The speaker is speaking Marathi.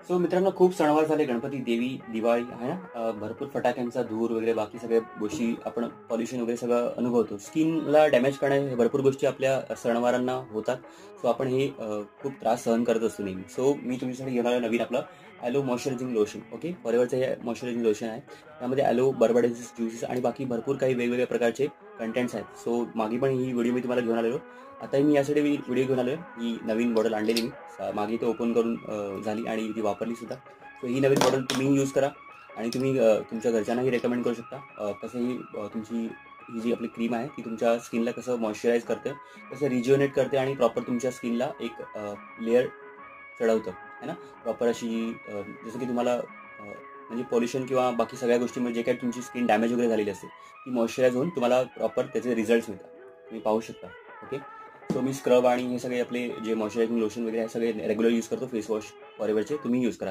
सो मित्रांनो, खूप सणवार झाले, गणपती, देवी, दिवाळी आहे ना. भरपूर फटाक्यांचा धूर वगैरे बाकी सगळ्या गोष्टी आपण पॉल्युशन वगैरे सगळं अनुभवतो. स्किनला डॅमेज करणाऱ्या भरपूर गोष्टी आपल्या सणवारांना होतात. सो आपण हे खूप त्रास सहन करत असतो नेहमी. सो मी तुमच्यासाठी घेणार आहे नवीन आपलं ॲलो मॉइश्चरायझिंग लोशन. ओके, फॉरेवरचं हे मॉइश्चरायझिंग लोशन आहे. त्यामध्ये ॲलो, बर्बाडेन्सिस ज्युसेस आणि बाकी भरपूर काही वेगवेगळ्या प्रकारचे कंटेंट्स आहेत. सो मागे पण ही व्हिडिओ मी तुम्हाला घेऊन आलेलो. आताही मी यासाठी व्हिडिओ घेऊन आलो. ही नवीन बॉटल आणलेली मी मागे ते ओपन करून झाली आणि ती वापरली सुद्धा. सो ही नवीन बॉटल तुम्ही यूज करा आणि तुम्ही तुमच्या घरच्यांनाही रेकमेंड करू शकता. कसंही तुमची ही जी आपली क्रीम आहे ती तुमच्या स्किनला कसं मॉइश्चराईज करते, कसं रिज्युनेट करते आणि प्रॉपर तुमच्या स्किनला एक लेअर चढवतं आहे ना. प्रॉपर अशी जसं की तुम्हाला म्हणजे पॉल्युशन किंवा बाकी सगळ्या गोष्टींमध्ये जे काही तुमची स्किन डॅमेज वगैरे झालेली असते ती मॉइश्चराईज होऊन तुम्हाला प्रॉपर त्याचे रिझल्ट्स मिळतात. तुम्ही पाहू शकता. ओके, सो मी स्क्रब आणि हे सगळे आपले जे मॉइश्चरायझिंग लोशन वगैरे हे सगळे रेग्युलर यूज करतो. फेस वॉश फॉरेवरचे तुम्ही यूज करा.